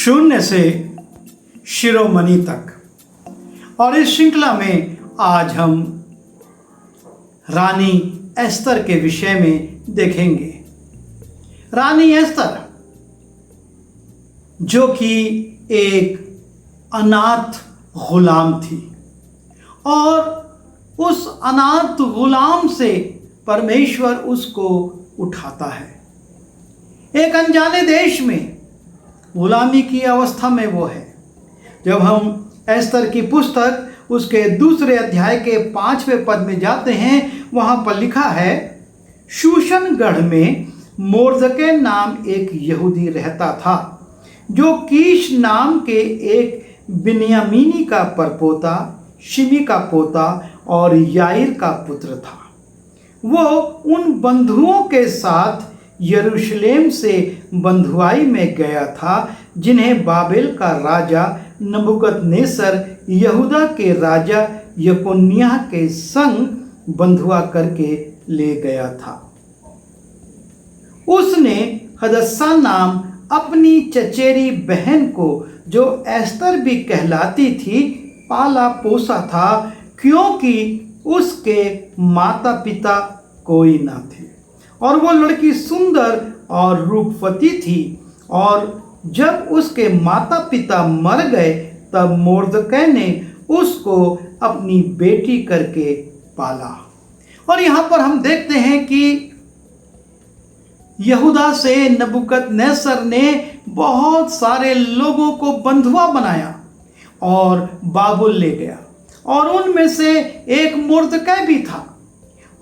शून्य से शिरोमणि तक। और इस श्रृंखला में आज हम रानी एस्तर के विषय में देखेंगे। रानी एस्तर जो कि एक अनाथ गुलाम थी और उस अनाथ गुलाम से परमेश्वर उसको उठाता है। एक अनजाने देश में गुलामी की अवस्था में वो है। जब हम एस्तर की पुस्तक उसके 2 अध्याय के 5वें पद में जाते हैं, वहाँ पर लिखा है, शूशनगढ़ में मोर्दकै नाम एक यहूदी रहता था, जो कीश नाम के एक बिन्यामीनी का परपोता, शिमी का पोता और याईर का पुत्र था। वो उन बंधुओं के साथ यरूशलेम से बंधुआई में गया था, जिन्हें बाबेल का राजा नबूकदनेस्सर यहूदा के राजा यकोन्याह के संग बंधुआ करके ले गया था। उसने हदस्सा नाम अपनी चचेरी बहन को, जो एस्तर भी कहलाती थी, पाला पोसा था, क्योंकि उसके माता पिता कोई ना थे और वो लड़की सुंदर और रूपवती थी। और जब उसके माता पिता मर गए, तब मोर्दकै ने उसको अपनी बेटी करके पाला। और यहाँ पर हम देखते हैं कि यहूदा से नबूकदनेस्सर ने बहुत सारे लोगों को बंधुआ बनाया और बाबुल ले गया, और उनमें से एक मोर्दकै भी था,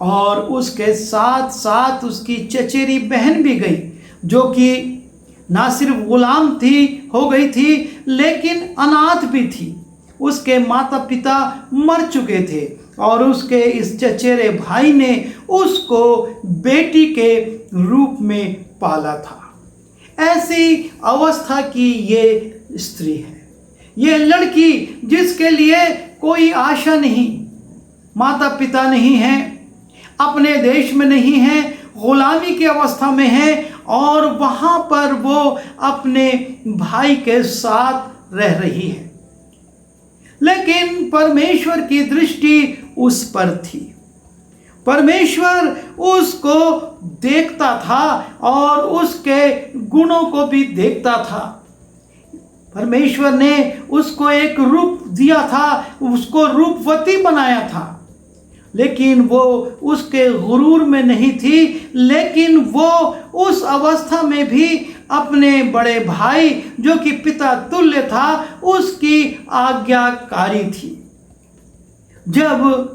और उसके साथ साथ उसकी चचेरी बहन भी गई, जो कि ना सिर्फ गुलाम हो गई थी, लेकिन अनाथ भी थी। उसके माता पिता मर चुके थे और उसके इस चचेरे भाई ने उसको बेटी के रूप में पाला था। ऐसी अवस्था की ये स्त्री है, ये लड़की जिसके लिए कोई आशा नहीं, माता पिता नहीं है, अपने देश में नहीं है, गुलामी की अवस्था में है, और वहाँ पर वो अपने भाई के साथ रह रही है। लेकिन परमेश्वर की दृष्टि उस पर थी। परमेश्वर उसको देखता था और उसके गुणों को भी देखता था। परमेश्वर ने उसको एक रूप दिया था, उसको रूपवती बनाया था, लेकिन वो उसके गुरूर में नहीं थी, लेकिन वो उस अवस्था में भी अपने बड़े भाई, जो कि पिता तुल्य था, उसकी आज्ञाकारी थी। जब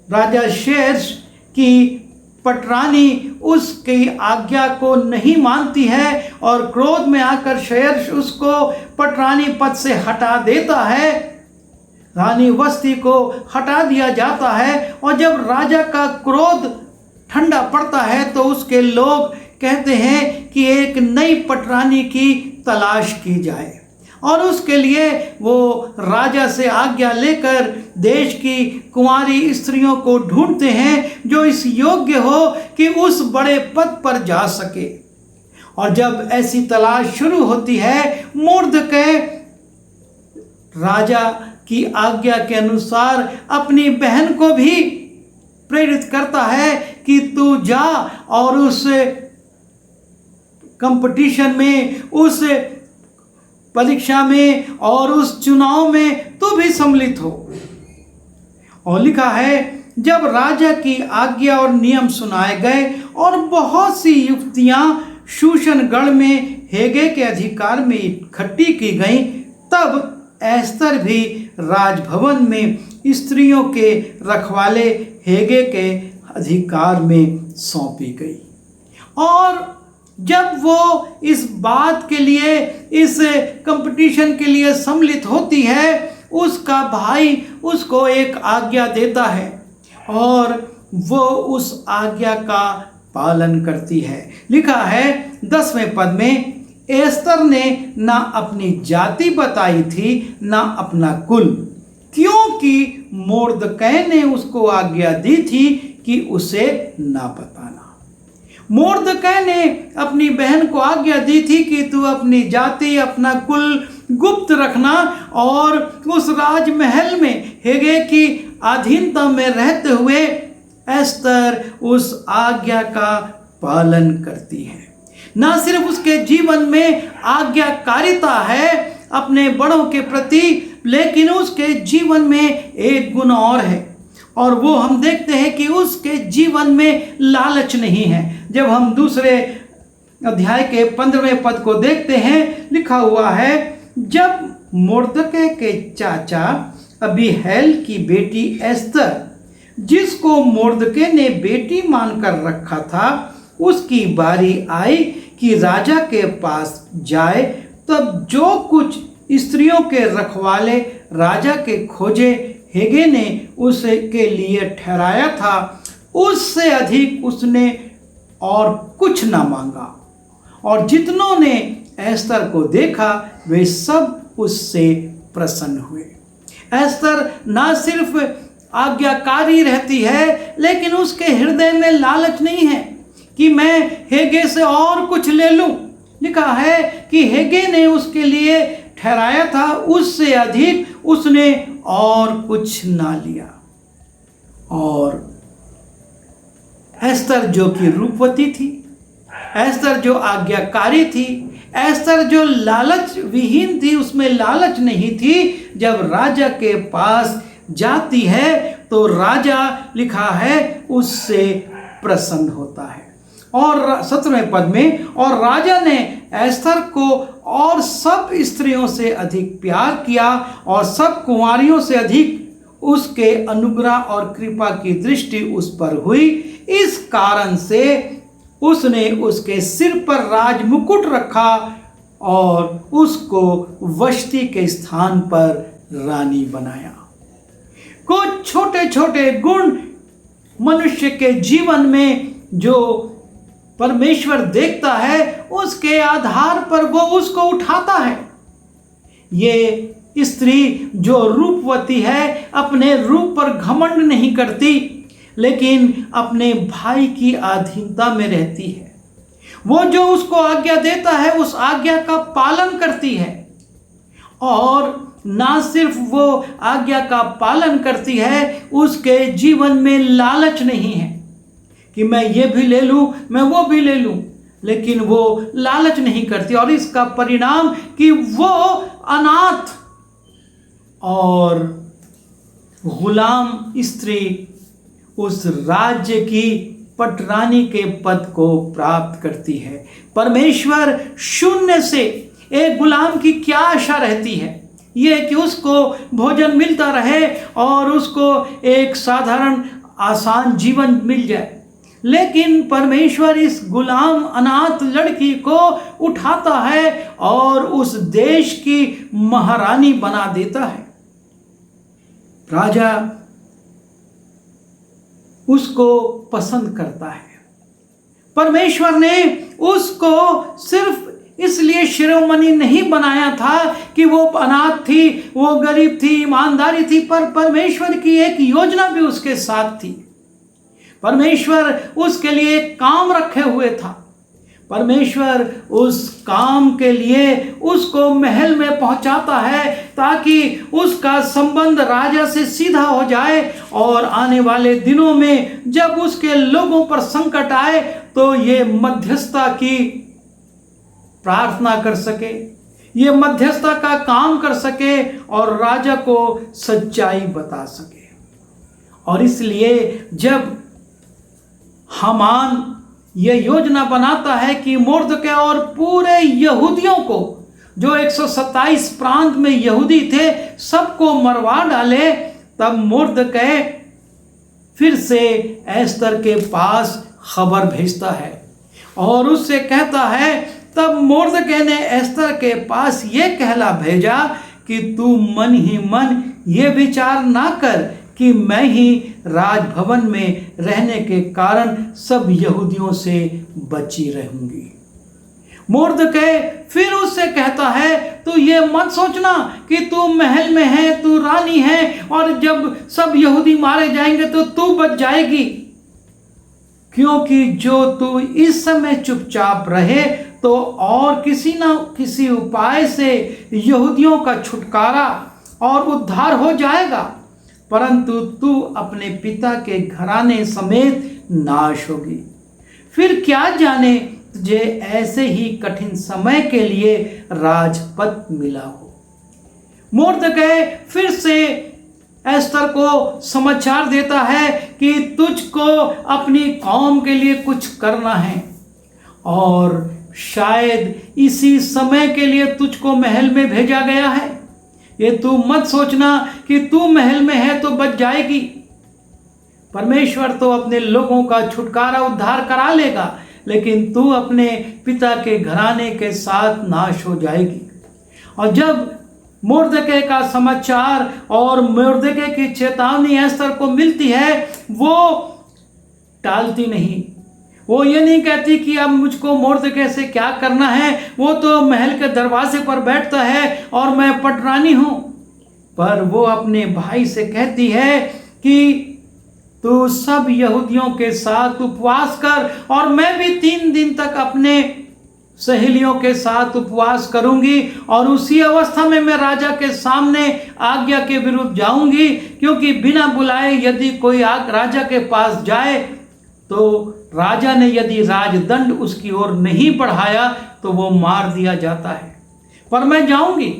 राजा शेर्श की पटरानी उसकी आज्ञा को नहीं मानती है और क्रोध में आकर शेर्श उसको पटरानी पद से हटा देता है, रानी वस्ती को हटा दिया जाता है, और जब राजा का क्रोध ठंडा पड़ता है तो उसके लोग कहते हैं कि एक नई पटरानी की तलाश की जाए, और उसके लिए वो राजा से आज्ञा लेकर देश की कुंवारी स्त्रियों को ढूंढते हैं, जो इस योग्य हो कि उस बड़े पद पर जा सके। और जब ऐसी तलाश शुरू होती है, मोर्दकै राजा की आज्ञा के अनुसार अपनी बहन को भी प्रेरित करता है कि तू जा और उस कंपटीशन में, उस परीक्षा में और उस चुनाव में तू भी सम्मिलित हो। और लिखा है, जब राजा की आज्ञा और नियम सुनाए गए और बहुत सी युवतियां शूशनगढ़ में हेगे के अधिकार में इकट्ठी की गईं, तब एस्तर भी राजभवन में स्त्रियों के रखवाले हेगे के अधिकार में सौंपी गई। और जब वो इस बात के लिए, इस कंपटीशन के लिए सम्मिलित होती है, उसका भाई उसको एक आज्ञा देता है और वो उस आज्ञा का पालन करती है। लिखा है 10वें पद में, एस्तर ने ना अपनी जाति बताई थी, ना अपना कुल, क्योंकि मोर्दकै ने उसको आज्ञा दी थी कि उसे ना बताना। मोर्दकै ने अपनी बहन को आज्ञा दी थी कि तू अपनी जाति, अपना कुल गुप्त रखना और उस राजमहल में हेगे की अधीनता में रहते हुए एस्तर उस आज्ञा का पालन करती है। ना सिर्फ उसके जीवन में आज्ञाकारिता है अपने बड़ों के प्रति, लेकिन उसके जीवन में एक गुण और है, और वो हम देखते हैं कि उसके जीवन में लालच नहीं है। जब हम दूसरे अध्याय के 15वें पद को देखते हैं, लिखा हुआ है, जब मोर्दकै के चाचा अबीहैल की बेटी एस्तर, जिसको मोर्दकै ने बेटी मानकर रखा था, उसकी बारी आई कि राजा के पास जाए, तब जो कुछ स्त्रियों के रखवाले राजा के खोजे हेगे ने उसके लिए ठहराया था, उससे अधिक उसने और कुछ न मांगा। और जितनों ने एस्तर को देखा वे सब उससे प्रसन्न हुए। एस्तर ना सिर्फ आज्ञाकारी रहती है, लेकिन उसके हृदय में लालच नहीं है कि मैं हेगे से और कुछ ले लूं। लिखा है कि हेगे ने उसके लिए ठहराया था, उससे अधिक उसने और कुछ ना लिया। और एस्तर जो कि रूपवती थी, एस्तर जो आज्ञाकारी थी, एस्तर जो लालच विहीन थी, उसमें लालच नहीं थी, जब राजा के पास जाती है तो राजा, लिखा है, उससे प्रसन्न होता है। और 17वें पद में, और राजा ने एस्तर को और सब स्त्रियों से अधिक प्यार किया और सब कुंवारियों से अधिक उसके अनुग्रह और कृपा की दृष्टि उस पर हुई। इस कारण से उसने उसके सिर पर राज मुकुट रखा और उसको वष्टि के स्थान पर रानी बनाया। कुछ छोटे छोटे गुण मनुष्य के जीवन में जो परमेश्वर देखता है, उसके आधार पर वो उसको उठाता है। ये स्त्री जो रूपवती है, अपने रूप पर घमंड नहीं करती, लेकिन अपने भाई की अधीनता में रहती है। वो जो उसको आज्ञा देता है, उस आज्ञा का पालन करती है। और ना सिर्फ वो आज्ञा का पालन करती है, उसके जीवन में लालच नहीं है कि मैं ये भी ले लूं, मैं वो भी ले लूं, लेकिन वो लालच नहीं करती। और इसका परिणाम कि वो अनाथ और गुलाम स्त्री उस राज्य की पटरानी के पद को प्राप्त करती है। परमेश्वर शून्य से एक गुलाम की क्या आशा रहती है? ये कि उसको भोजन मिलता रहे और उसको एक साधारण आसान जीवन मिल जाए। लेकिन परमेश्वर इस गुलाम अनाथ लड़की को उठाता है और उस देश की महारानी बना देता है। राजा उसको पसंद करता है। परमेश्वर ने उसको सिर्फ इसलिए शिरोमणि नहीं बनाया था कि वो अनाथ थी, वो गरीब थी, ईमानदारी थी, पर परमेश्वर की एक योजना भी उसके साथ थी। परमेश्वर उसके लिए एक काम रखे हुए था। परमेश्वर उस काम के लिए उसको महल में पहुंचाता है ताकि उसका संबंध राजा से सीधा हो जाए और आने वाले दिनों में जब उसके लोगों पर संकट आए तो ये मध्यस्थता की प्रार्थना कर सके, ये मध्यस्थता का काम कर सके और राजा को सच्चाई बता सके। और इसलिए जब हामान ये योजना बनाता है कि मोर्दकै और पूरे यहूदियों को, जो 127 प्रांत में यहूदी थे, सबको मरवा डाले, तब मोर्दकै फिर से एस्तर के पास खबर भेजता है और उससे कहता है, तब मोर्दकै ने एस्तर के पास ये कहला भेजा कि तू मन ही मन ये विचार ना कर कि मैं ही राजभवन में रहने के कारण सब यहूदियों से बची रहूंगी। मोर्दकै फिर उससे कहता है, तू ये मत सोचना कि तू महल में है, तू रानी है और जब सब यहूदी मारे जाएंगे तो तू बच जाएगी, क्योंकि जो तू इस समय चुपचाप रहे तो और किसी न किसी उपाय से यहूदियों का छुटकारा और उद्धार हो जाएगा, परंतु तू अपने पिता के घराने समेत नाश होगी। फिर क्या जाने तुझे ऐसे ही कठिन समय के लिए राजपद मिला हो। मुर्दकै फिर से एस्तर को समाचार देता है कि तुझको अपनी कौम के लिए कुछ करना है और शायद इसी समय के लिए तुझको महल में भेजा गया है। ये तू मत सोचना कि तू महल में है तो बच जाएगी। परमेश्वर तो अपने लोगों का छुटकारा उद्धार करा लेगा, लेकिन तू अपने पिता के घराने के साथ नाश हो जाएगी। और जब मुर्दकै का समाचार और मुर्दकै की चेतावनी एस्तर को मिलती है, वो टालती नहीं। वो ये नहीं कहती कि अब मुझको मुर्दकै से क्या करना है, वो तो महल के दरवाजे पर बैठता है और मैं पटरानी हूँ। पर वो अपने भाई से कहती है कि तू सब यहूदियों के साथ उपवास कर और मैं भी 3 दिन तक अपने सहेलियों के साथ उपवास करूंगी और उसी अवस्था में मैं राजा के सामने आज्ञा के विरुद्ध जाऊंगी, क्योंकि बिना बुलाए यदि कोई राजा के पास जाए तो राजा ने यदि राजदंड उसकी ओर नहीं बढ़ाया तो वो मार दिया जाता है। पर मैं जाऊंगी,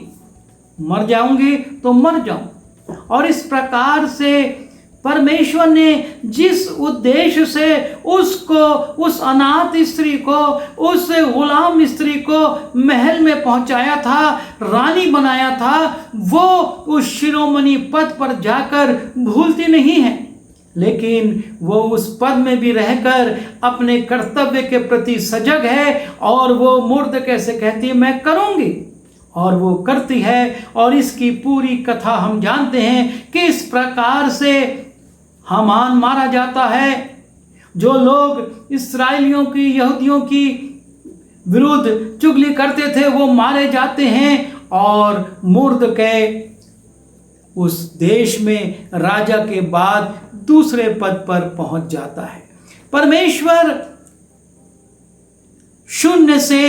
मर जाऊंगी तो मर जाऊं। और इस प्रकार से परमेश्वर ने जिस उद्देश्य से उसको, उस अनाथ स्त्री को, उस गुलाम स्त्री को महल में पहुंचाया था, रानी बनाया था, वो उस शिरोमणि पद पर जाकर भूलती नहीं है, लेकिन वो उस पद में भी रहकर अपने कर्तव्य के प्रति सजग है और वो मुर्दकै से कहती है मैं करूंगी, और वो करती है। और इसकी पूरी कथा हम जानते हैं कि इस प्रकार से हामान मारा जाता है। जो लोग इस्राएलियों की, यहूदियों की विरुद्ध चुगली करते थे वो मारे जाते हैं और मुर्दकै उस देश में राजा के बाद दूसरे पद पर पहुंच जाता है। परमेश्वर शून्य से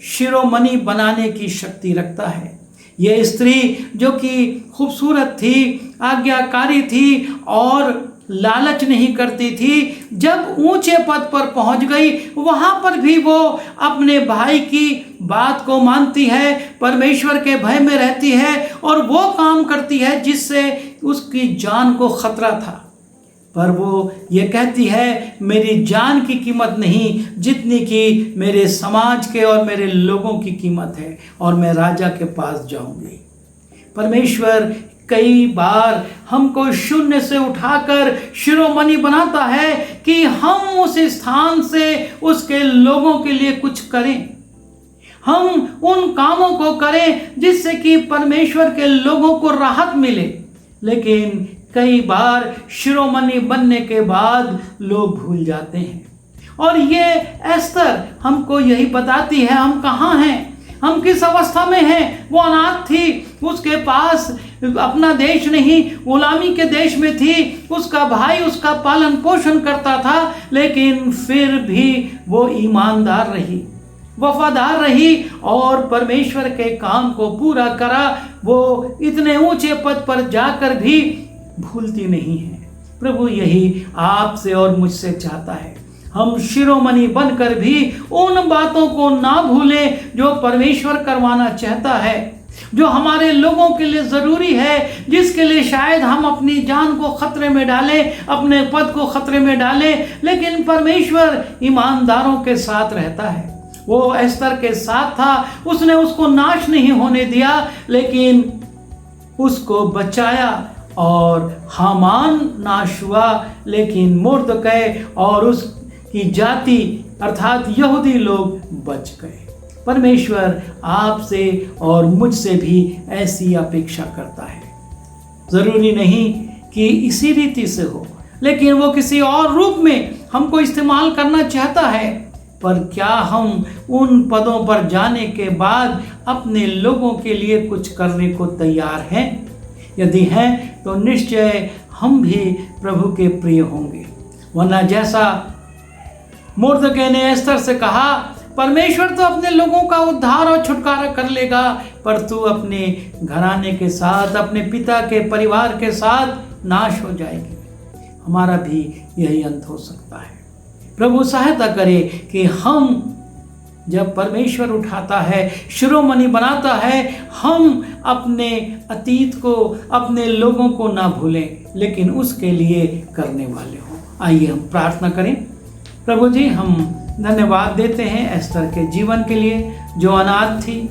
शिरोमणि बनाने की शक्ति रखता है। यह स्त्री जो कि खूबसूरत थी, आज्ञाकारी थी और लालच नहीं करती थी, जब ऊंचे पद पर पहुंच गई वहां पर भी वो अपने भाई की बात को मानती है, परमेश्वर के भय में रहती है और वो काम करती है जिससे उसकी जान को खतरा था। पर वो ये कहती है मेरी जान की कीमत नहीं जितनी कि मेरे समाज के और मेरे लोगों की कीमत है, और मैं राजा के पास जाऊंगी। परमेश्वर कई बार हमको शून्य से उठाकर शिरोमणि बनाता है कि हम उस स्थान से उसके लोगों के लिए कुछ करें, हम उन कामों को करें जिससे कि परमेश्वर के लोगों को राहत मिले। लेकिन कई बार शिरोमणि बनने के बाद लोग भूल जाते हैं, और ये एस्तर हमको यही बताती है हम कहाँ हैं, हम किस अवस्था में हैं। वो अनाथ थी, उसके पास अपना देश नहीं, गुलामी के देश में थी, उसका भाई उसका पालन पोषण करता था, लेकिन फिर भी वो ईमानदार रही, वफादार रही और परमेश्वर के काम को पूरा करा। वो इतने ऊंचे पद पर जाकर भी भूलती नहीं है। प्रभु यही आपसे और मुझसे चाहता है, हम शिरोमणि बनकर भी उन बातों को ना भूलें जो परमेश्वर करवाना चाहता है, जो हमारे लोगों के लिए ज़रूरी है, जिसके लिए शायद हम अपनी जान को खतरे में डालें, अपने पद को खतरे में डालें, लेकिन परमेश्वर ईमानदारों के साथ रहता है। वो एस्तर के साथ था, उसने उसको नाश नहीं होने दिया, लेकिन उसको बचाया और हामान नाश हुआ, लेकिन मुर्दकै और उसकी जाति अर्थात यहूदी लोग बच गए। परमेश्वर आपसे और मुझसे भी ऐसी अपेक्षा करता है। ज़रूरी नहीं कि इसी रीति से हो, लेकिन वो किसी और रूप में हमको इस्तेमाल करना चाहता है। पर क्या हम उन पदों पर जाने के बाद अपने लोगों के लिए कुछ करने को तैयार हैं? यदि हैं तो निश्चय हम भी प्रभु के प्रिय होंगे। वरना जैसा मुर्दकै ने एस्तर से कहा, परमेश्वर तो अपने लोगों का उद्धार और छुटकारा कर लेगा, पर तू अपने घराने के साथ, अपने पिता के परिवार के साथ नाश हो जाएगी। हमारा भी यही अंत हो सकता है। प्रभु सहायता करे कि हम जब परमेश्वर उठाता है, शिरोमणि बनाता है, हम अपने अतीत को, अपने लोगों को ना भूलें, लेकिन उसके लिए करने वाले हों। आइए हम प्रार्थना करें। प्रभु जी, हम धन्यवाद देते हैं एस्तर के जीवन के लिए, जो अनाथ थी,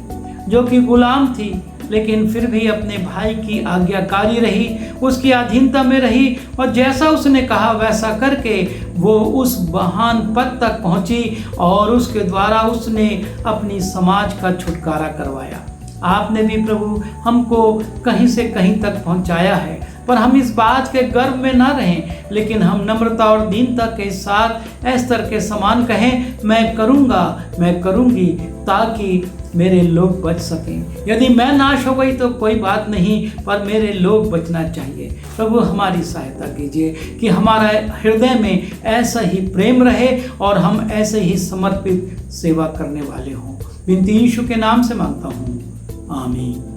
जो कि गुलाम थी, लेकिन फिर भी अपने भाई की आज्ञाकारी रही, उसकी अधीनता में रही, और जैसा उसने कहा वैसा करके वो उस महान पद तक पहुंची और उसके द्वारा उसने अपनी समाज का छुटकारा करवाया। आपने भी प्रभु हमको कहीं से कहीं तक पहुंचाया है, पर हम इस बात के गर्व में ना रहें, लेकिन हम नम्रता और दीनता के साथ एस्तर के समान कहें, मैं करूँगा, मैं करूँगी, ताकि मेरे लोग बच सकें। यदि मैं नाश हो गई तो कोई बात नहीं, पर मेरे लोग बचना चाहिए। प्रभु हमारी सहायता कीजिए कि हमारा हृदय में ऐसा ही प्रेम रहे और हम ऐसे ही समर्पित सेवा करने वाले हों। विनती यीशु के नाम से मांगता हूँ, आमीन।